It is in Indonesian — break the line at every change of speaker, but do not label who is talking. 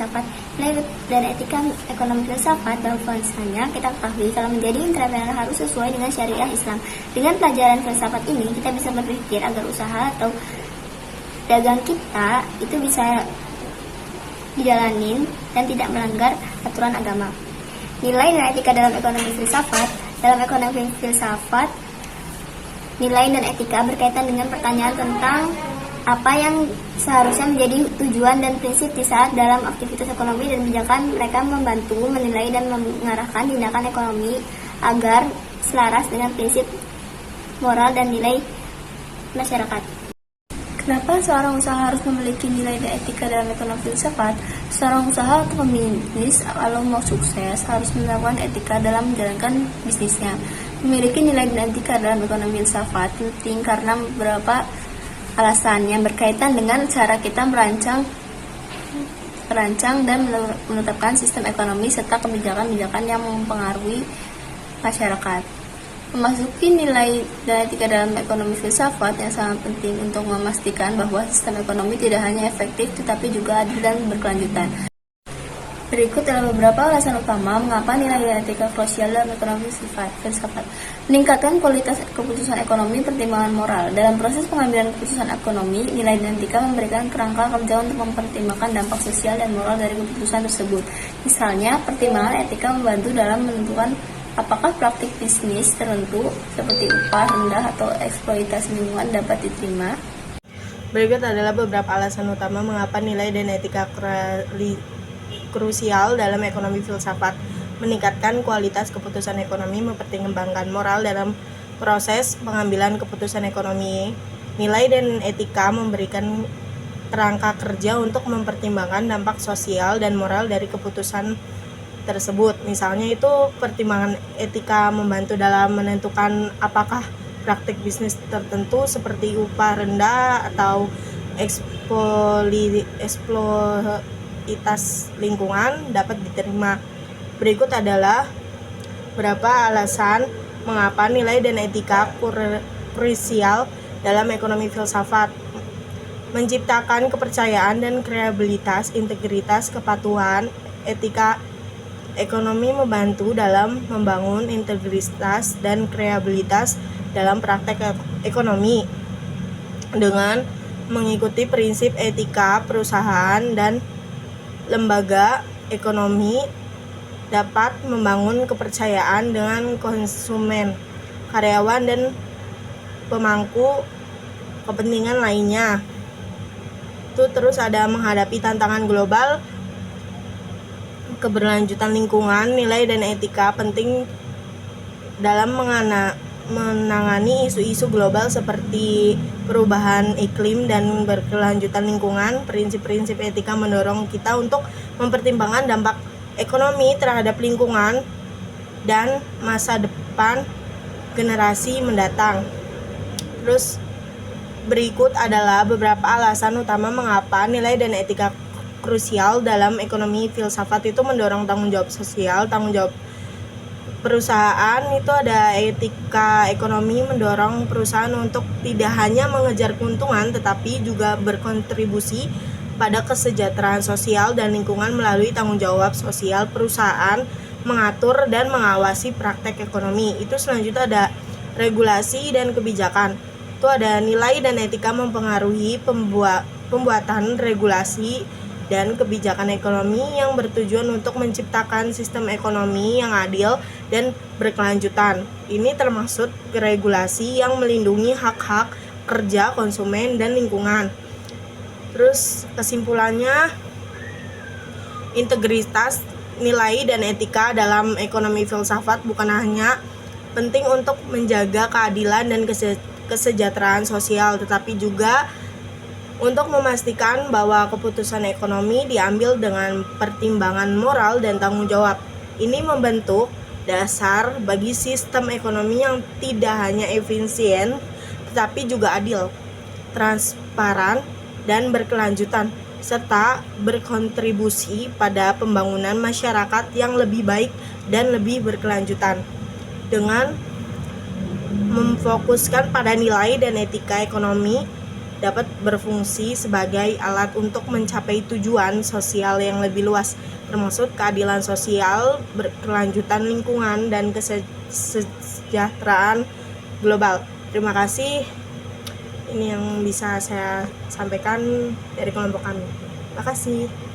filsafat. Nilai dan etika ekonomi filsafat bahwasanya kita ketahui kalau menjadi entrepreneur harus sesuai dengan syariah Islam. Dengan pelajaran filsafat ini kita bisa berpikir agar usaha atau dagang kita itu bisa dijalanin dan tidak melanggar aturan agama. Nilai dan etika dalam ekonomi filsafat. Dalam ekonomi filsafat, nilai dan etika berkaitan dengan pertanyaan tentang apa yang seharusnya menjadi tujuan dan prinsip di saat dalam aktivitas ekonomi dan kebijakan. Mereka membantu menilai dan mengarahkan tindakan ekonomi agar selaras dengan prinsip moral dan nilai masyarakat. Kenapa seorang usaha harus memiliki nilai dan etika dalam ekonomi filsafat? Seorang usaha atau pembisnis kalau mau sukses harus menerapkan etika dalam menjalankan bisnisnya. Memiliki nilai dan etika dalam ekonomi filsafat penting karena beberapa alasan yang berkaitan dengan cara kita merancang dan menetapkan sistem ekonomi serta kebijakan-kebijakan yang mempengaruhi masyarakat. Memasuki nilai dan etika dalam ekonomi filsafat yang sangat penting untuk memastikan bahwa sistem ekonomi tidak hanya efektif tetapi juga adil dan berkelanjutan. Berikut adalah beberapa alasan utama mengapa nilai dan etika krusial dalam ekonomi filsafat. Meningkatkan kualitas keputusan ekonomi, pertimbangan moral. Dalam proses pengambilan keputusan ekonomi, nilai dan etika memberikan kerangka kerja untuk mempertimbangkan dampak sosial dan moral dari keputusan tersebut. Misalnya, pertimbangan etika membantu dalam menentukan apakah praktik bisnis tertentu seperti upah rendah atau eksploitasi lingkungan dapat diterima.
Berikut adalah beberapa alasan utama mengapa nilai dan etika krusial dalam ekonomi filsafat. Meningkatkan kualitas keputusan ekonomi, mempertimbangkan moral dalam proses pengambilan keputusan ekonomi. Nilai dan etika memberikan kerangka kerja untuk mempertimbangkan dampak sosial dan moral dari keputusan tersebut. Misalnya itu pertimbangan etika membantu dalam menentukan apakah praktik bisnis tertentu seperti upah rendah atau eksploitasi lingkungan dapat diterima. Berikut adalah beberapa alasan mengapa nilai dan etika krusial dalam ekonomi filsafat. Menciptakan kepercayaan dan kredibilitas, integritas, kepatuhan, etika ekonomi membantu dalam membangun integritas dan kredibilitas dalam praktek ekonomi dengan mengikuti prinsip etika perusahaan dan lembaga ekonomi dapat membangun kepercayaan dengan konsumen, karyawan, dan pemangku kepentingan lainnya. Itu terus ada menghadapi tantangan global, keberlanjutan lingkungan. Nilai dan etika penting dalam menangani isu-isu global seperti perubahan iklim dan berkelanjutan lingkungan. Prinsip-prinsip etika mendorong kita untuk mempertimbangkan dampak ekonomi terhadap lingkungan dan masa depan generasi mendatang. Terus berikut adalah beberapa alasan utama mengapa nilai dan etika krusial dalam ekonomi filsafat itu mendorong tanggung jawab sosial, tanggung jawab perusahaan. Itu ada etika ekonomi mendorong perusahaan untuk tidak hanya mengejar keuntungan tetapi juga berkontribusi pada kesejahteraan sosial dan lingkungan melalui tanggung jawab sosial perusahaan mengatur dan mengawasi praktek ekonomi. Itu selanjutnya ada regulasi dan kebijakan. Itu ada nilai dan etika mempengaruhi pembuatan regulasi dan kebijakan ekonomi yang bertujuan untuk menciptakan sistem ekonomi yang adil dan berkelanjutan. Ini termasuk regulasi yang melindungi hak-hak kerja, konsumen, dan lingkungan. Terus kesimpulannya, integritas, nilai, dan etika dalam ekonomi filsafat bukan hanya penting untuk menjaga keadilan dan kesejahteraan sosial, tetapi juga untuk memastikan bahwa keputusan ekonomi diambil dengan pertimbangan moral dan tanggung jawab. Ini membentuk dasar bagi sistem ekonomi yang tidak hanya efisien, tetapi juga adil, transparan, dan berkelanjutan, serta berkontribusi pada pembangunan masyarakat yang lebih baik dan lebih berkelanjutan. Dengan memfokuskan pada nilai dan etika ekonomi, dapat berfungsi sebagai alat untuk mencapai tujuan sosial yang lebih luas, termasuk keadilan sosial, berkelanjutan lingkungan, dan kesejahteraan global. Terima kasih. Ini yang bisa saya sampaikan dari kelompok kami. Terima kasih.